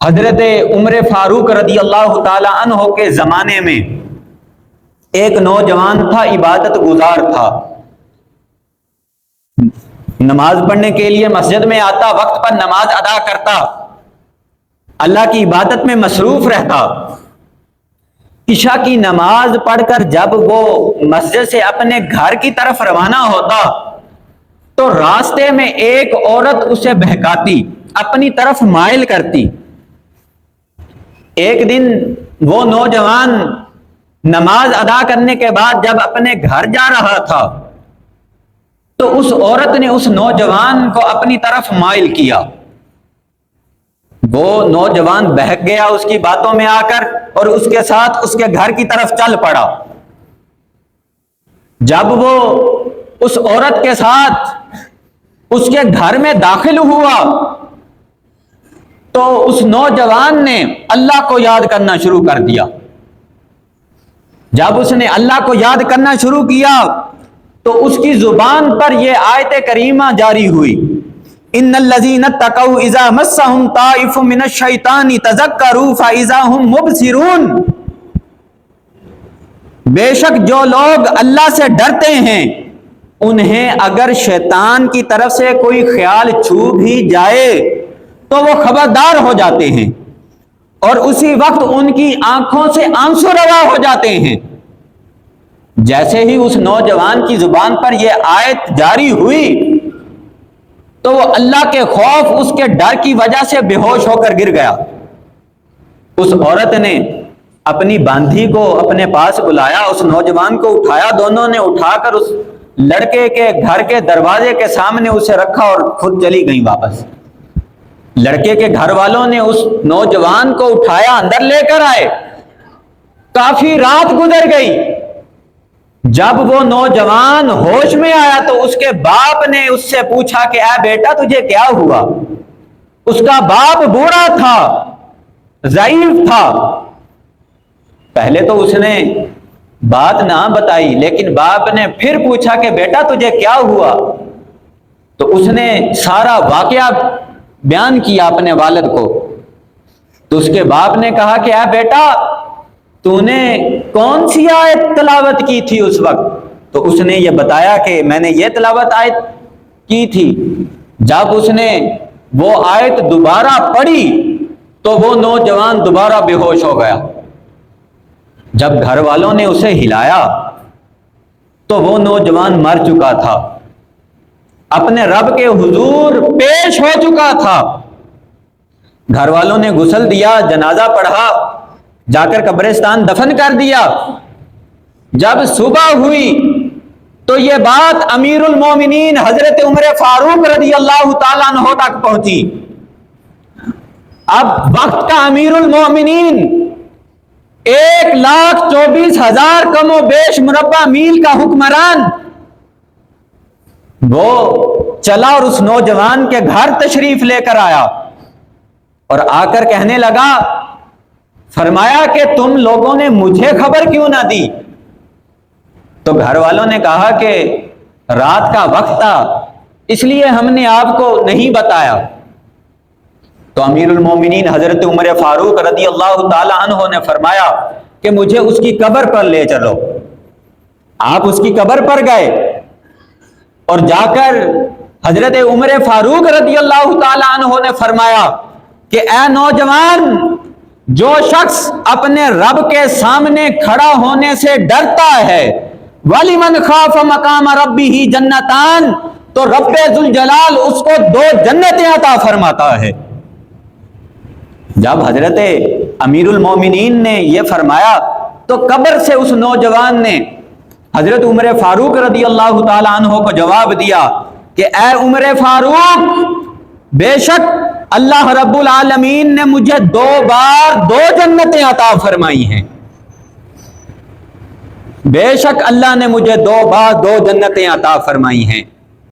حضرت عمر فاروق رضی اللہ تعالی عنہ کے زمانے میں ایک نوجوان تھا، عبادت گزار تھا، نماز پڑھنے کے لیے مسجد میں آتا، وقت پر نماز ادا کرتا، اللہ کی عبادت میں مصروف رہتا۔ عشاء کی نماز پڑھ کر جب وہ مسجد سے اپنے گھر کی طرف روانہ ہوتا تو راستے میں ایک عورت اسے بہکاتی، اپنی طرف مائل کرتی۔ ایک دن وہ نوجوان نماز ادا کرنے کے بعد جب اپنے گھر جا رہا تھا تو اس عورت نے اس نوجوان کو اپنی طرف مائل کیا۔ وہ نوجوان بہک گیا اس کی باتوں میں آ کر اور اس کے ساتھ اس کے گھر کی طرف چل پڑا۔ جب وہ اس عورت کے ساتھ اس کے گھر میں داخل ہوا تو اس نوجوان نے اللہ کو یاد کرنا شروع کر دیا۔ جب اس نے اللہ کو یاد کرنا شروع کیا تو اس کی زبان پر یہ آیت کریمہ جاری ہوئی، ان الذین اتقوا اذا مسهم طائف من الشیطان تذکروا فاذا هم مبصرون۔ بے شک جو لوگ اللہ سے ڈرتے ہیں انہیں اگر شیطان کی طرف سے کوئی خیال چھو بھی جائے تو وہ خبردار ہو جاتے ہیں اور اسی وقت ان کی آنکھوں سے آنسو روا ہو جاتے ہیں۔ جیسے ہی اس نوجوان کی زبان پر یہ آیت جاری ہوئی تو وہ اللہ کے خوف، اس کے ڈر کی وجہ سے بے ہوش ہو کر گر گیا۔ اس عورت نے اپنی باندھی کو اپنے پاس بلایا، اس نوجوان کو اٹھایا، دونوں نے اٹھا کر اس لڑکے کے گھر کے دروازے کے سامنے اسے رکھا اور خود چلی گئی واپس۔ لڑکے کے گھر والوں نے اس نوجوان کو اٹھایا، اندر لے کر آئے۔ کافی رات گزر گئی، جب وہ نوجوان ہوش میں آیا تو اس کے باپ نے اس سے پوچھا کہ اے بیٹا تجھے کیا ہوا؟ اس کا باپ بوڑھا تھا، ضعیف تھا۔ پہلے تو اس نے بات نہ بتائی، لیکن باپ نے پھر پوچھا کہ بیٹا تجھے کیا ہوا؟ تو اس نے سارا واقعہ بیان کیا اپنے والد کو۔ تو اس کے باپ نے کہا کہ اے بیٹا تو نے کون سی آیت تلاوت کی تھی اس وقت؟ تو اس نے یہ بتایا کہ میں نے یہ تلاوت آیت کی تھی۔ جب اس نے وہ آیت دوبارہ پڑھی تو وہ نوجوان دوبارہ بے ہوش ہو گیا۔ جب گھر والوں نے اسے ہلایا تو وہ نوجوان مر چکا تھا، اپنے رب کے حضور پیش ہو چکا تھا۔ گھر والوں نے غسل دیا، جنازہ پڑھا، جا کر قبرستان دفن کر دیا۔ جب صبح ہوئی تو یہ بات امیر المومنین حضرت عمر فاروق رضی اللہ تعالیٰ عنہ تک پہنچی۔ اب وقت کا امیر المومنین 1,24,000 کم و بیش مربع میل کا حکمران، وہ چلا اور اس نوجوان کے گھر تشریف لے کر آیا اور آ کر کہنے لگا، فرمایا کہ تم لوگوں نے مجھے خبر کیوں نہ دی؟ تو گھر والوں نے کہا کہ رات کا وقت تھا اس لیے ہم نے آپ کو نہیں بتایا۔ تو امیر المومنین حضرت عمر فاروق رضی اللہ تعالی عنہ نے فرمایا کہ مجھے اس کی قبر پر لے چلو۔ آپ اس کی قبر پر گئے اور جا کر حضرت عمر فاروق رضی اللہ تعالی عنہ نے فرمایا کہ اے نوجوان، جو شخص اپنے رب کے سامنے کھڑا ہونے سے ڈرتا ہے، وَلِمَنْ خَافَ مَقَامَ رَبِّهِ جَنَّتَانِ، تو رب ذوالجلال اس کو 2 جنتیں عطا فرماتا ہے۔ جب حضرت امیر المومنین نے یہ فرمایا تو قبر سے اس نوجوان نے حضرت عمر فاروق رضی اللہ تعالی عنہ کو جواب دیا کہ اے عمر فاروق، بے شک اللہ رب العالمین نے مجھے 2 بار 2 جنتیں عطا فرمائی ہیں۔ بے شک اللہ نے مجھے 2 بار 2 جنتیں عطا فرمائی ہیں۔